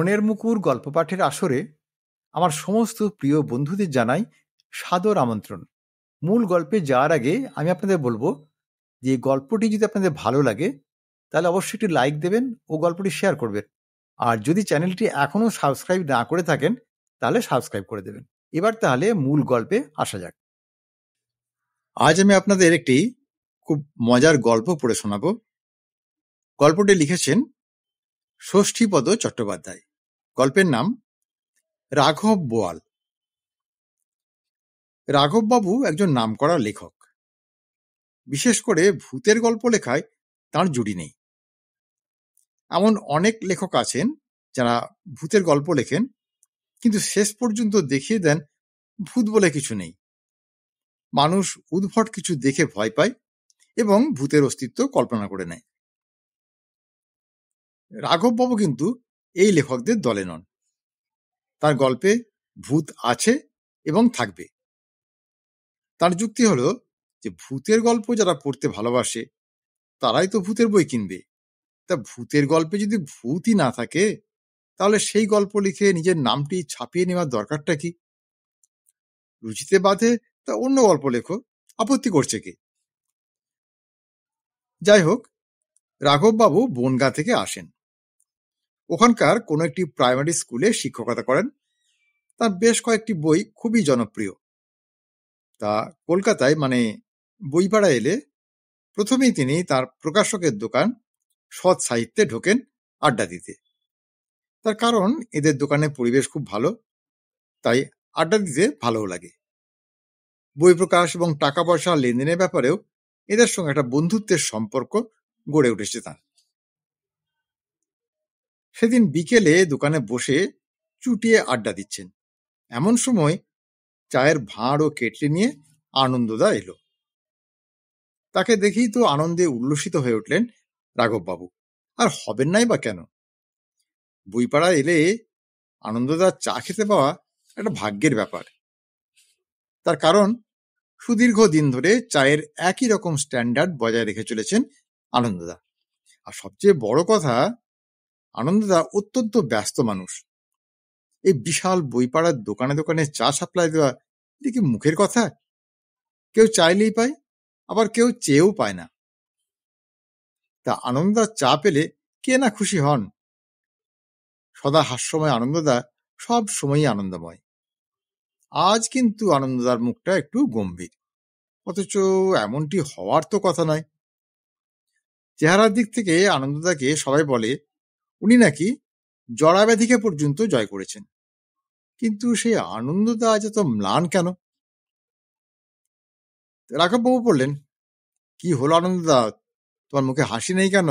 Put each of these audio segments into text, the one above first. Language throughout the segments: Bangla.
মনের মুকুর গল্প পাঠের আসরে আমার সমস্ত প্রিয় বন্ধুদের জানাই সাদর আমন্ত্রণ। মূল গল্পে যাওয়ার আগে আমি আপনাদের বলবো যে গল্পটি যদি আপনাদের ভালো লাগে তাহলে অবশ্যই একটি লাইক দেবেন ও গল্পটি শেয়ার করবেন। আর যদি চ্যানেলটি এখনো সাবস্ক্রাইব না করে থাকেন তাহলে সাবস্ক্রাইব করে দেবেন। এবার তাহলে মূল গল্পে আসা যাক। আজ আমি আপনাদের একটি খুব মজার গল্প পড়ে শোনাবো। গল্পটি লিখেছেন ষষ্ঠীপদ চট্টোপাধ্যায়। গল্পের নাম রাঘব বোয়াল। রাঘববাবু একজন নামকরা লেখক। বিশেষ করে ভূতের গল্প লেখায় তাঁর জুড়ি নেই। এমন অনেক লেখক আছেন যারা ভূতের গল্প লেখেন, কিন্তু শেষ পর্যন্ত দেখিয়ে দেন ভূত বলে কিছু নেই। মানুষ উদ্ভট কিছু দেখে ভয় পায় এবং ভূতের অস্তিত্ব কল্পনা করে নেয়। রাঘববাবু কিন্তু এই লেখকদের দলে নন। তার গল্পে ভূত আছে এবং থাকবে। তার যুক্তি হলো যে ভূতের গল্প যারা পড়তে ভালোবাসে তারাই তো ভূতের বই কিনবে। তা ভূতের গল্পে যদি ভূতই না থাকে তাহলে সেই গল্প লিখে নিজের নামটি ছাপিয়ে নেওয়ার দরকারটা কি? রুচিতে বাধে তা অন্য গল্প লেখো, আপত্তি করছে কে? যাই হোক, রাঘববাবু বনগাঁ থেকে আসেন। ওখানকার কোনো একটি প্রাইমারি স্কুলে শিক্ষকতা করেন। তার বেশ কয়েকটি বই খুবই জনপ্রিয়। তা কলকাতায় মানে বইপাড়া এলে প্রথমেই তিনি তার প্রকাশকের দোকান সৎ সাহিত্যে ঢোকেন আড্ডা দিতে। তার কারণ এদের দোকানের পরিবেশ খুব ভালো, তাই আড্ডা দিতে ভালোও লাগে। বই প্রকাশ এবং টাকা পয়সা লেনদেনের ব্যাপারেও এদের সঙ্গে একটা বন্ধুত্বের সম্পর্ক গড়ে উঠেছে তার। সেদিন বিকেলে দোকানে বসে চুটিয়ে আড্ডা দিচ্ছেন। এমন সময় চায়ের ভাঁড় ও কেটলি নিয়ে আনন্দদা এলো। তাকে দেখেই তো আনন্দে উল্লসিত হয়ে উঠলেন রাঘববাবু। আর হবেন নাই বা কেন? বইপাড়া এলে আনন্দদার চা খেতে পাওয়া একটা ভাগ্যের ব্যাপার। তার কারণ সুদীর্ঘ দিন ধরে চায়ের একই রকম স্ট্যান্ডার্ড বজায় রেখে চলেছেন আনন্দদা। আর সবচেয়ে বড় কথা, আনন্দদা অত্যন্ত ব্যস্ত মানুষ। এই বিশাল বইপাড়ার দোকানে দোকানে চা সাপ্লাই দেওয়া এটা কি মুখের কথা? কেউ চাইলেই পায়, আবার কেউ চেয়েও পায় না। তা আনন্দদার চা পেলে কে না খুশি হন? সদা হাস্যময় আনন্দদা সব সময়ই আনন্দময়। আজ কিন্তু আনন্দদার মুখটা একটু গম্ভীর, অথচ এমনটি হওয়ার তো কথা নয়। চেহারার দিক থেকে আনন্দদাকে সবাই বলে উনি নাকি জরাব্যাধিকে পর্যন্ত জয় করেছেন। কিন্তু সেই আনন্দদা আজ এত ম্লান কেন? রাঘববাবু বললেন, কি হলো আনন্দদা, তোমার মুখে হাসি নেই কেন?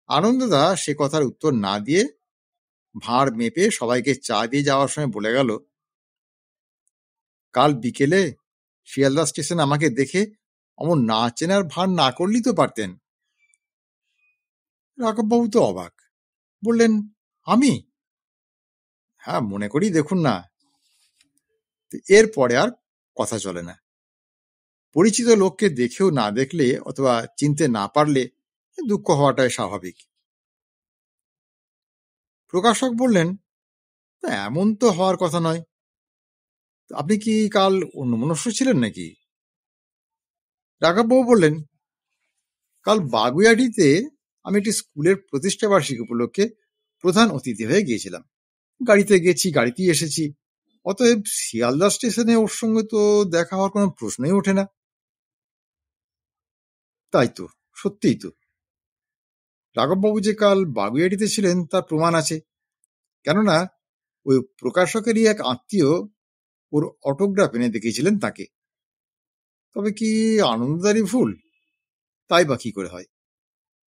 আনন্দদা সে কথার উত্তর না দিয়ে ভাঁড় মেপে সবাইকে চা দিয়ে যাওয়ার সময় বলে গেল, কাল বিকেলে শিয়ালদা স্টেশন আমাকে দেখে অমন না চেনার ভান না করলেই তো পারতেন। রাঘববাবু তো অবাক, বললেন, আমি? হ্যাঁ, মনে করি দেখুন না। এরপরে আর কথা চলে না। পরিচিত লোককে দেখেও না দেখলে অথবা চিনতে না পারলে দুঃখ হওয়াটাই স্বাভাবিক। প্রকাশক বললেন, এমন তো হওয়ার কথা নয়। আপনি কি কাল অন্যমনস্ক ছিলেন নাকি? রাঘববাবু বললেন, কাল বাগুইআটিতে আমি একটি স্কুলের প্রতিষ্ঠা বার্ষিকী উপলক্ষে প্রধান অতিথি হয়ে গিয়েছিলাম। গাড়িতে গেছি, গাড়িতেই এসেছি। অতএব শিয়ালদা স্টেশনে ওর সঙ্গে তো দেখা হওয়ার কোনো প্রশ্নই ওঠে না। তাই তো, সত্যিই তো। রাঘববাবু যে কাল বাগুইআটিতে ছিলেন তার প্রমাণ আছে। কেননা ওই প্রকাশকেরই এক আত্মীয় ওর অটোগ্রাফ এনে দেখিয়েছিলেন তাকে। তবে কি আনন্দদারই ভুল? তাই বা কি করে হয়?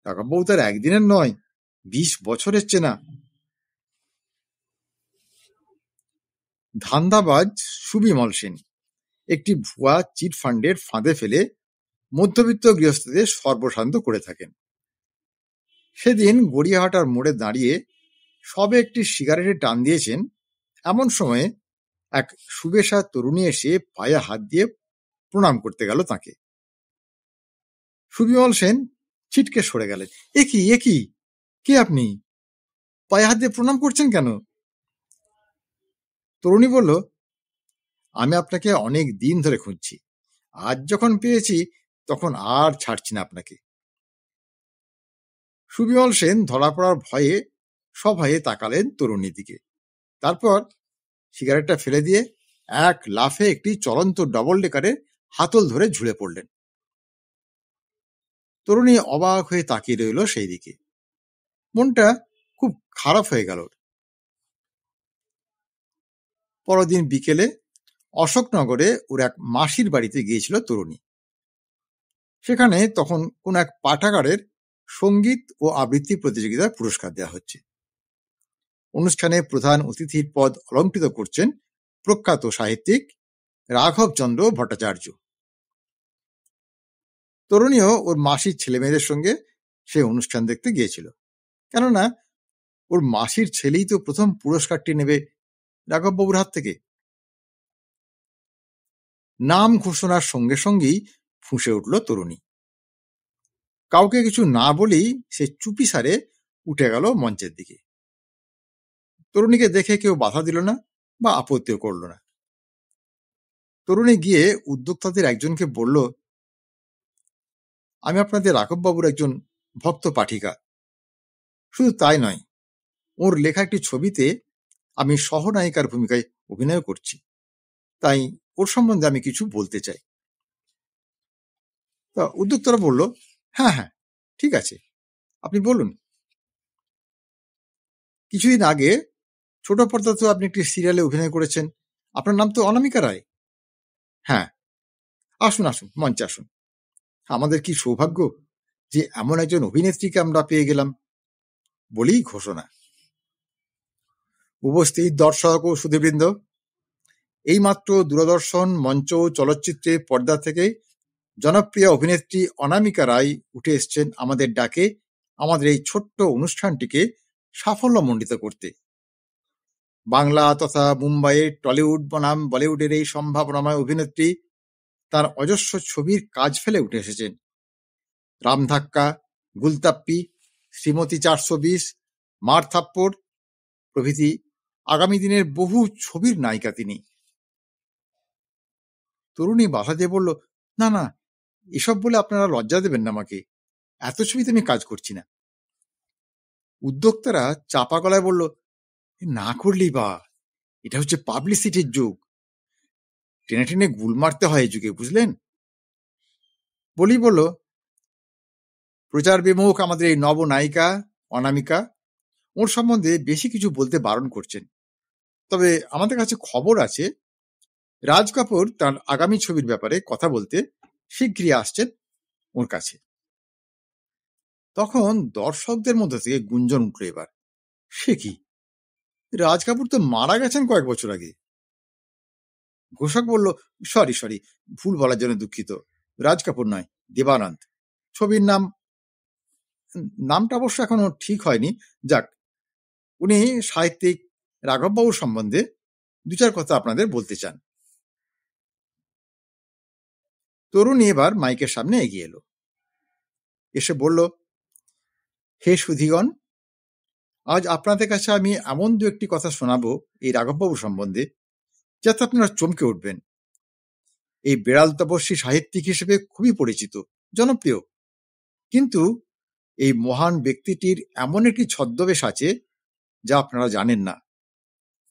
রাঘববাবু তার একদিনের নয়, 20 বছরের চেনা। ধান্দাবাজ সুবিমল সেন একটি ভুয়া চিট ফান্ডের ফাঁদে ফেলে মধ্যবিত্ত গৃহস্থদের সর্বশান্ত করে থাকেন। সেদিন গড়িয়াহাটার মোড়ে দাঁড়িয়ে সবে একটি সিগারেটে টান দিয়েছেন, এমন সময়ে এক সুবেশা তরুণী এসে পায়ে হাত দিয়ে প্রণাম করতে গেল তাকে। সুবিমল সেন ছিটকে সরে গেলেন। এ কি, কে আপনি? পায়ে হাত দিয়ে প্রণাম করছেন কেন? তরুণী বলল, আমি আপনাকে অনেক দিন ধরে খুঁজছি, আজ যখন পেয়েছি তখন আর ছাড়ছি না আপনাকে। সুবিমল সেন ধরা পড়ার ভয়ে সভয়ে তাকালেন তরুণীর দিকে। তারপর সিগারেটটা ফেলে দিয়ে এক লাফে একটি চলন্ত ডবল ডেকারে হাতল ধরে ঝুলে পড়লেন। তরুণী অবাক হয়ে তাকিয়ে রইল সেই দিকে। মনটা খুব খারাপ হয়ে গেল। পরদিন বিকেলে অশোকনগরে ওর এক মাসির বাড়িতে গিয়েছিল তরুণী। সেখানে তখন কোন এক পাঠাগারের সঙ্গীত ও আবৃত্তি প্রতিযোগিতার পুরস্কার দেওয়া হচ্ছে। অনুষ্ঠানে প্রধান অতিথির পদ অলঙ্কৃত করছেন প্রখ্যাত সাহিত্যিক রাঘবচন্দ্র ভট্টাচার্য। তরুণীও ওর মাসির ছেলেমেয়েদের সঙ্গে সে অনুষ্ঠান দেখতে গিয়েছিল, কেননা ওর মাসির ছেলেই তো প্রথম পুরস্কারটি নেবে রাঘববাবুর হাত থেকে। নাম ঘোষণার সঙ্গে সঙ্গেই ফুঁসে উঠল তরুণী। কাউকে কিছু না বলেই সে চুপিসারে উঠে গেল মঞ্চের দিকে। তরুণীকে দেখে কেউ বাধা দিল না বা আপত্তিও করল না। তরুণী গিয়ে উদ্যোক্তাদের একজনকে বলল, আমি আপনাদের রাঘববাবুর একজন ভক্ত পাঠিকা। শুধু তাই নয়, ওর লেখা একটি ছবিতে আমি সহনায়িকার ভূমিকায় অভিনয় করছি, তাই ওর সম্বন্ধে আমি কিছু বলতে চাই। তা উদ্যোক্তারা বলল, হ্যাঁ হ্যাঁ ঠিক আছে, আপনি বলুন। কিছুদিন আগে ছোট পর্দাতেও আপনি একটি সিরিয়ালে অভিনয় করেছেন, আপনার নাম তো অনামিকা রায়। হ্যাঁ, আসুন আসুন, মঞ্চে আসুন। আমাদের কি সৌভাগ্য যে এমন একজন অভিনেত্রীকে আমরা পেয়ে গেলাম, বলেই ঘোষণা। উপস্থিত দর্শক ও সুধীবৃন্দ, এইমাত্র দূরদর্শন, মঞ্চ ও চলচ্চিত্রে পর্দা থেকে জনপ্রিয় অভিনেত্রী অনামিকা রায় উঠে এসছেন আমাদের ডাকে আমাদের এই ছোট্ট অনুষ্ঠানটিকে সাফল্যমণ্ডিত করতে। বাংলা তথা মুম্বাইয়ের টলিউড বনাম বলিউডের এই সম্ভাবনাময় অভিনেত্রী তার অজস্র ছবির কাজ ফেলে উঠে এসেছেন। রামধাক্কা, গুলতাপ্পি, শ্রীমতী 420, মার থাপ্পড় প্রভৃতি আগামী দিনের বহু ছবির নায়িকা তিনি। তরুণী বাধা দিয়ে বলল, না না, এসব বলে আপনারা লজ্জা দেবেন না আমাকে, এত ছবিতে আমি কাজ করছি না। উদ্যোক্তারা চাপা গলায় বলল, না করলেই বা, এটা হচ্ছে পাবলিসিটির যুগ, টেনে টেনে গুল মারতে হয় এই যুগে, বুঝলেন। বলি বলল, প্রচার বিমুখ আমাদের এই নবনায়িকা অনামিকা, ওর সম্বন্ধে বেশি কিছু বলতে বারণ করছেন। তবে আমাদের কাছে খবর আছে রাজ কাপুর তার আগামী ছবির ব্যাপারে কথা বলতে শীঘ্রই আসছেন ওর কাছে। তখন দর্শকদের মধ্যে থেকে গুঞ্জন উঠল এবার, সে কি, রাজ কাপুর তো মারা গেছেন কয়েক বছর আগে। ঘোষক বলল, সরি সরি, ভুল বলার জন্য দুঃখিত, রাজ কাপুর নয়, দেবানন্দ। ছবির নামটা অবশ্য এখনো ঠিক হয়নি। যাক, উনি সাহিত্যিক রাঘববাবুর সম্বন্ধে দু চার কথা আপনাদের বলতে চান। তরুণী এবার মাইকের সামনে এগিয়ে এলো, এসে বলল, হে সুধীগণ, আজ আপনাদের কাছে আমি এমন দু একটি কথা শোনাবো এই রাঘববাবু সম্বন্ধে, যাতে আপনারা চমকে উঠবেন। এই বেড়াল তপস্বী সাহিত্যিক হিসেবে খুবই পরিচিত, জনপ্রিয়, কিন্তু এই মহান ব্যক্তিটির এমন একটি ছদ্মবেশ আছে যা আপনারা জানেন না।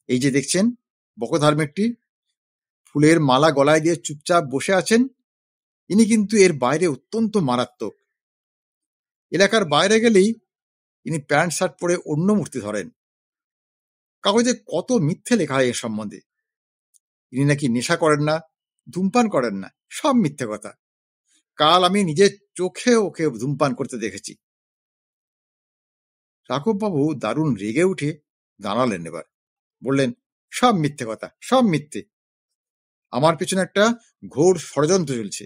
এই যে দেখছেন বকধার্মিকটি ফুলের মালা গলায় দিয়ে চুপচাপ বসে আছেন, ইনি কিন্তু এর বাইরে অত্যন্ত মারাত্মক। এলাকার বাইরে গেলেই ইনি প্যান্ট শার্ট পরে অন্য মূর্তি ধরেন। কাগজে কত মিথ্যে লেখা হয় এর সম্বন্ধে। ইনি নাকি নেশা করেন না, ধূমপান করেন না, সব মিথ্যে কথা। কাল আমি নিজের চোখে ওকে ধূমপান করতে দেখেছি। রাঘববাবু দারুণ রেগে উঠে দাঁড়ালেন। এবার বললেন, সব মিথ্যে কথা, সব মিথ্যে। আমার পেছনে একটা ঘোর ষড়যন্ত্র চলছে।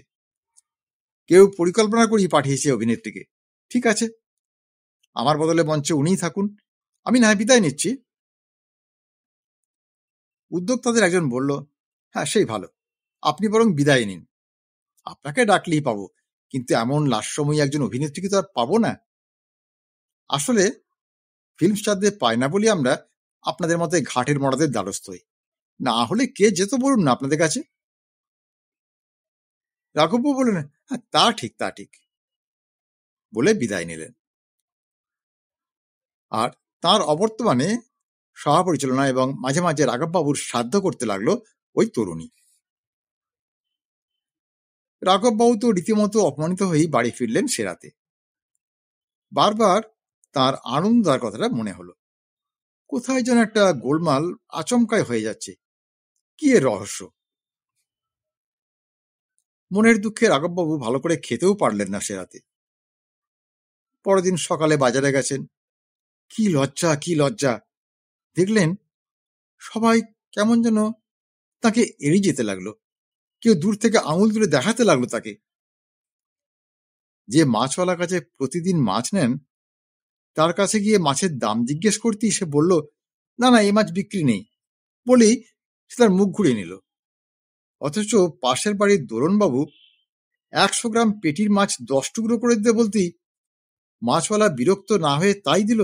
কেউ পরিকল্পনা করেই পাঠিয়েছে অভিনেত্রীকে। ঠিক আছে, আমার বদলে মঞ্চে উনিই থাকুন, আমি না বিদায় নিচ্ছি। উদ্যোক্তাদের একজন বলল, হ্যাঁ সেই ভালো, আপনি বরং বিদায় নিন। আপনাকে ডাকলেই পাবো, কিন্তু এমন লাস্যময়ী একজন অভিনেত্রীকে তো আর পাবো না। আসলে ফিল্ম স্টারদের পাই না বলি আমরা আপনাদের মতো ঘাটের মরাদের দ্বারস্থ হই। না হলে কে যেত বলুন না আপনাদের কাছে? রাঘববাবু বললেন, হ্যাঁ তা ঠিক তা ঠিক, বলে বিদায় নিলেন। আর তার অবর্তমানে সভা পরিচালনা এবং মাঝে মাঝে রাঘববাবুর শ্রাদ্ধ করতে লাগলো ওই তরুণী। রাঘববাবু তো রীতিমতো অপমানিত হয়েই বাড়ি ফিরলেন সে রাতে। বারবার তার আনন্দার কথাটা মনে হলো। কোথায় যেন একটা গোলমাল আচমকায় হয়ে যাচ্ছে, কি এর রহস্য? মনের দুঃখে রাঘববাবু ভালো করে খেতেও পারলেন না সে রাতে। পরদিন সকালে বাজারে গেছেন। কি লজ্জা কি লজ্জা! দেখলেন সবাই কেমন যেন তাকে এড়িয়ে যেতে লাগলো। কেউ দূর থেকে আঙুল তুলে দেখাতে লাগলো তাকে। যে মাছওয়ালার কাছে প্রতিদিন মাছ নেন, তার কাছে গিয়ে মাছের দাম জিজ্ঞেস করতেই সে বলল, না না, এই মাছ বিক্রি নেই বলেই সে তার মুখ ঘুরিয়ে নিল। অথচ পাশের বাড়ির দোলনবাবু 100 গ্রাম পেটির মাছ 10 টুকরো করে দিতে বলতেই মাছওয়ালা বিরক্ত না হয়ে তাই দিল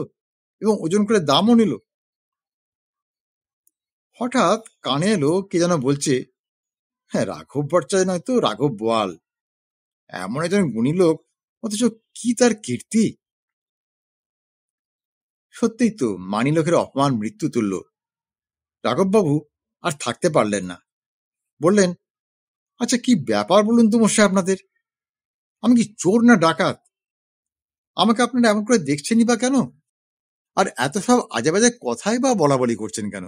এবং ওজন করে দামও নিল। হঠাৎ কানে এলো কে যেন বলছে, হ্যাঁ রাঘব ভট্টাচার্য নয় তো, রাঘব বোয়াল। এমন একজন গুণী লোক, অথচ কি তার কীর্তি! সত্যিই তো মানি লোকের অপমান মৃত্যু তুল্য। রাঘববাবু আর থাকতে পারলেন না। বললেন, আচ্ছা কি ব্যাপার বলুন তো মশাই আপনাদের? আমি কি চোর না ডাকাত? আমাকে আপনারা এমন করে দেখছেনই বা কেন? আর এত সব আজে বাজে কথাই বা বলা বলি করছেন কেন?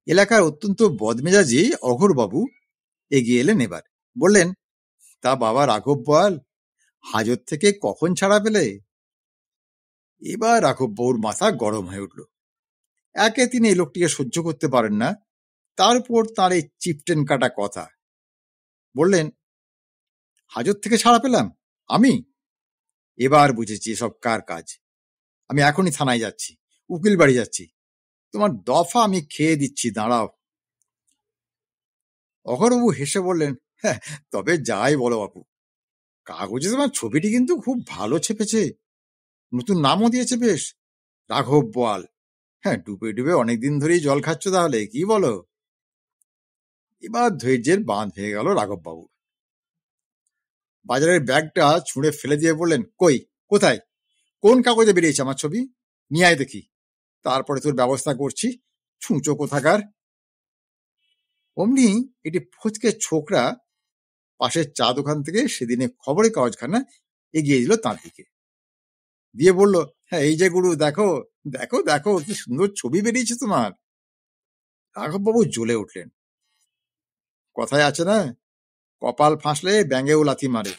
এলাকার অত্যন্ত বদমেজাজি অঘোরবাবু এগিয়ে এলেন এবার। বললেন, তা বাবা রাঘব বোয়াল, হাজত থেকে কখন ছাড়া পেলে? এবার রাঘববাবুর মাথা গরম হয়ে উঠল। একে তিনি এই লোকটিকে সহ্য করতে পারেন না, তার উপর তার এই চিপটেন কাটা কথা। বললেন, হাজত থেকে ছাড়া পেলাম আমি? এবার বুঝেছি এসব কার কাজ। আমি এখনই থানায় যাচ্ছি, উকিল বাড়ি যাচ্ছি। তোমার দফা আমি খেয়ে দিচ্ছি, দাঁড়াও। অঘোরবাবু হেসে বললেন, হ্যাঁ তবে যাই বলো বাপু, কাগজে তোমার ছবিটি কিন্তু খুব ভালো ছেপেছে, নতুন নামও দিয়েছে বেশ, রাঘব বোয়াল। হ্যাঁ ডুবে ডুবে অনেকদিন ধরেই জল খাচ্ছ তাহলে, কি বলো? এবার ধৈর্যের বাঁধ ভেঙে গেল রাঘববাবুর। বাজারের ব্যাগটা ছুঁড়ে ফেলে দিয়ে বললেন, কই, কোথায়, কোন কাগজে বেরিয়েছে আমার ছবি? নিয়ে আয় দেখি, তারপরে তোর ব্যবস্থা করছি, ছুঁচো কোথাকার। অমনি এটি ফচকে ছোকরা পাশের চা দোকান থেকে সেদিনে খবরের কাগজখানা এগিয়ে দিল তাঁর দিকে, দিয়ে বলল, হ্যাঁ এই যে গুরু, দেখো দেখো দেখো, কি সুন্দর ছবি বেরিয়েছে তোমার। রাঘববাবু জ্বলে উঠলেন। কথায় আছে না, কপাল ফাঁসলে ব্যাঙেও লাথি মারে।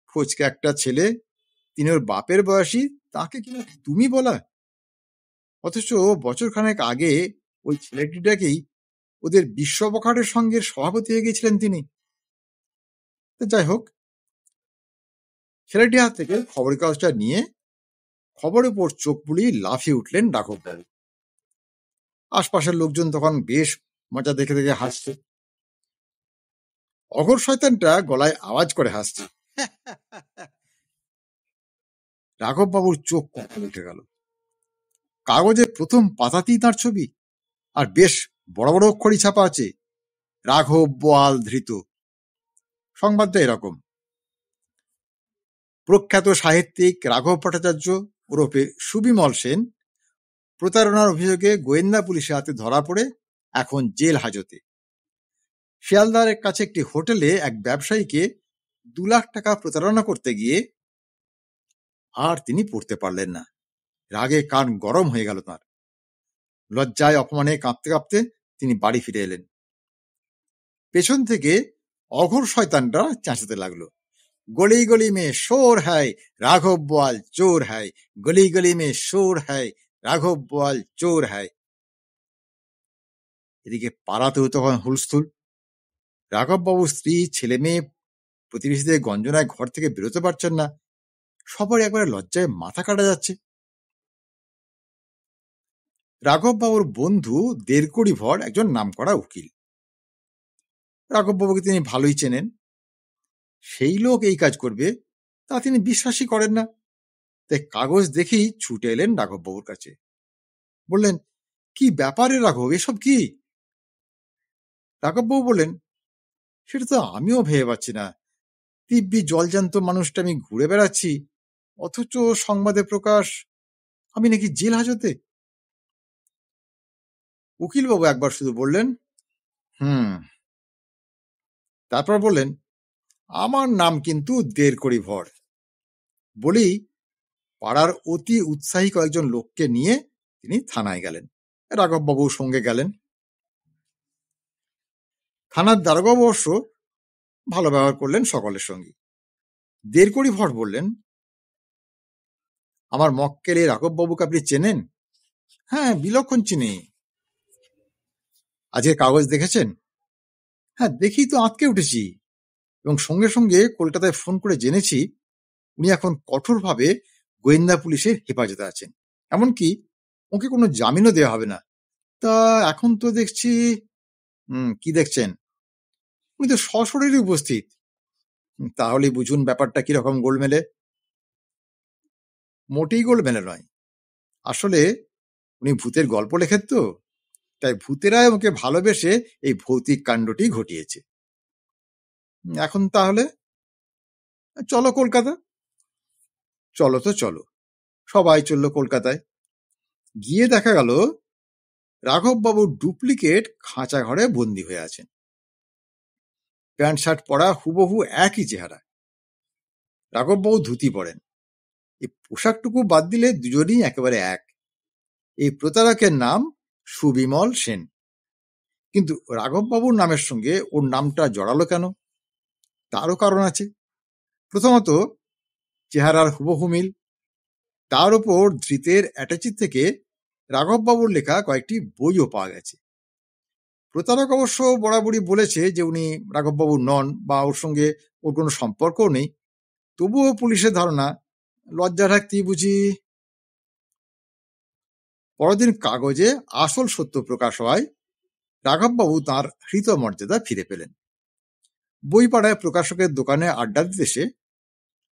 ফচকে একটা ছেলে, তিনি ওর বাপের বয়সী, তাকে কিনা তুমি বলা! অথচ বছরখানেক আগে ওই ছেলেটিটাকেই ওদের বিশ্ববখাটের সঙ্গের সভাপতি হয়ে গিয়েছিলেন তিনি। যাই হোক, ছেলেটির হাত থেকে খবরের কাগজটা নিয়ে খবরের উপর চোখ বুলিয়ে লাফিয়ে উঠলেন রাঘববাবু। আশপাশের লোকজন তখন বেশ মজা দেখে দেখে হাসছে। অঘোর শয়তানটা গলায় আওয়াজ করে হাসছে। রাঘববাবুর চোখ কপালে উঠে গেল। কাগজের প্রথম পাতাতেই তাঁর ছবি, আর বেশ বড় বড় অক্ষরই ছাপা আছে, রাঘব বোয়াল ধৃত। সংবাদটা এরকম, প্রখ্যাত সাহিত্যিক রাঘব ভট্টাচার্য ওরফে সুবিমল সেন প্রতারণার অভিযোগে গোয়েন্দা পুলিশের হাতে ধরা পড়ে এখন জেল হাজতে। শিয়ালদার কাছে একটি হোটেলে এক ব্যবসায়ীকে 2 লাখ টাকা প্রতারণা করতে গিয়ে আর তিনি পড়তে পারলেন না। রাগে কান গরম হয়ে গেল তাঁর। লজ্জায় অপমানে কাঁপতে কাঁপতে তিনি বাড়ি ফিরে এলেন। পেছন থেকে অঘোর শয়তানটা চেঁচাতে লাগলো, গলি গলি মে শোর হ্যায়, রাঘব বোয়াল চোর হ্যায়, গলি গলি মে শোর হ্যায়, রাঘব বোয়াল চোর হ্যায়। এদিকে পাড়াতেও তখন হুলস্থুল। রাঘববাবুর স্ত্রী, ছেলে মেয়ে, প্রতিবেশীদের গঞ্জনায় ঘর থেকে বেরোতে পারছেন না। সবার একবারে লজ্জায় মাথা কাটা যাচ্ছে। রাঘববাবুর বন্ধু দেড়কড়ি ভর একজন নামকরা উকিল। রাঘববাবুকে তিনি ভালোই চেনেন। সেই লোক এই কাজ করবে তা তিনি বিশ্বাসই করেন না। তাই কাগজ দেখেই ছুটে এলেন রাঘববাবুর কাছে। বললেন, কি ব্যাপারে রাঘব, এসব কি? রাঘববাবু বললেন, সেটা তো আমিও ভেবে পাচ্ছি না। দিব্যি জলজান্ত মানুষটা আমি ঘুরে বেড়াচ্ছি, অথচ সংবাদে প্রকাশ আমি নাকি জেল হাজতে। উকিলবাবু একবার শুধু বললেন, তারপর বললেন, আমার নাম কিন্তু দেড়কড়ি ভর। বলেই পাড়ার অতি উৎসাহী কয়েকজন লোককে নিয়ে তিনি থানায় গেলেন। রাঘববাবু সঙ্গে গেলেন। থানার দারোগা অবশ্য ভালো ব্যবহার করলেন সকলের সঙ্গে। দেড়কড়ি ভর বললেন, আমার মক্কেলে রাঘববাবুকে আপনি চেনেন? হ্যাঁ, বিলক্ষণ চিনি। আজকে কাগজ দেখেছেন? হ্যাঁ, দেখি তো আঁতকে উঠেছি, এবং সঙ্গে সঙ্গে কলকাতায় ফোন করে জেনেছি উনি এখন কঠোরভাবে গোয়েন্দা পুলিশের হেফাজতে আছেন। এমনকি ওকে কোনো জামিনও দেওয়া হবে না। তা এখন তো দেখছি। কি দেখছেন? উনি তো সশরীরে উপস্থিত। তাহলে বুঝুন ব্যাপারটা কিরকম গোলমেলে। মোটেই গোলমেলে নয়। আসলে উনি ভূতের গল্প লেখেন তো, তাই ভূতেরাই ওকে ভালোবেসে এই ভৌতিক কাণ্ডটি ঘটিয়েছে। এখন তাহলে চলো কলকাতা। চলো তো চলো। সবাই চলল কলকাতায়। গিয়ে দেখা গেল রাঘববাবুর ডুপ্লিকেট খাঁচা ঘরে বন্দী হয়ে আছেন। প্যান্ট শার্ট পরা, হুবহু একই চেহারা। রাঘববাবু ধুতি পরেন। এই পোশাকটুকু বাদ দিলে দুজনই একেবারে এক। এই প্রতারকের নাম সুবিমল সেন। কিন্তু রাঘববাবুর নামের সঙ্গে ওর নামটা জড়ালো কেন? তারও কারণ আছে। প্রথমত, চেহারার হুবহু মিল। তার উপর ধৃতের অ্যাটাচি থেকে রাঘববাবুর লেখা কয়েকটি বইও পাওয়া গেছে। প্রতারক অবশ্য বরাবরই বলেছে যে উনি রাঘববাবু নন, বা ওর সঙ্গে ওর কোনো সম্পর্কও নেই। তবুও পুলিশের ধারণা, লজ্জা থাকতেই বুঝি। পরদিন কাগজে আসল সত্য প্রকাশ হওয়ায় রাঘববাবু তাঁর হৃতমর্যাদা ফিরে পেলেন। বইপাড়ায় প্রকাশকের দোকানে আড্ডা দিতে এসে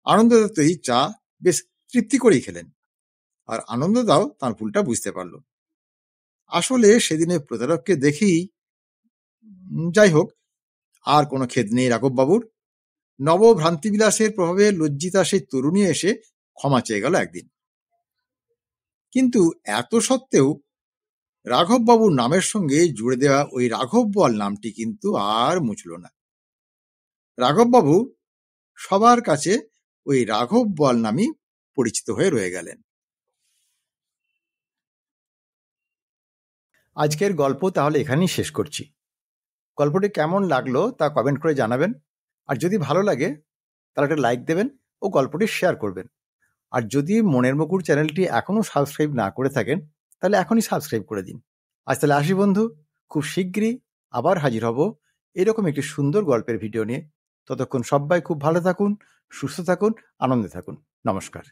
আনন্দদাতেই চা বেশ তৃপ্তি করেই খেলেন। আর আনন্দদাও তাঁর ভুলটা বুঝতে পারল। আসলে সেদিনে প্রতারককে দেখেই, যাই হোক, আর কোনো খেদ নেই রাঘববাবুর। নবভ্রান্তিবিলাসের প্রভাবে লজ্জিতা সেই তরুণী এসে ক্ষমা চেয়ে গেল একদিন। কিন্তু এত সত্ত্বেও রাঘববাবুর নামের সঙ্গে জুড়ে দেওয়া ওই রাঘব বোয়াল নামটি কিন্তু আর মুছল না। রাঘববাবু সবার কাছে ওই রাঘব বোয়াল নামই পরিচিত হয়ে রয়ে গেলেন। আজকের গল্প তাহলে এখানেই শেষ করছি। গল্পটি কেমন লাগলো তা কমেন্ট করে জানাবেন। আর যদি ভালো লাগে তাহলে একটা লাইক দেবেন ও গল্পটি শেয়ার করবেন। আর যদি মনের মুকুর চ্যানেলটি এখনও সাবস্ক্রাইব না করে থাকেন তাহলে এখনই সাবস্ক্রাইব করে দিন। আজ তাহলে আসি বন্ধু, খুব শীঘ্রই আবার হাজির হব এরকম একটি সুন্দর গল্পের ভিডিও নিয়ে। ততক্ষণ সবাই খুব ভালো থাকুন, সুস্থ থাকুন, আনন্দে থাকুন। নমস্কার।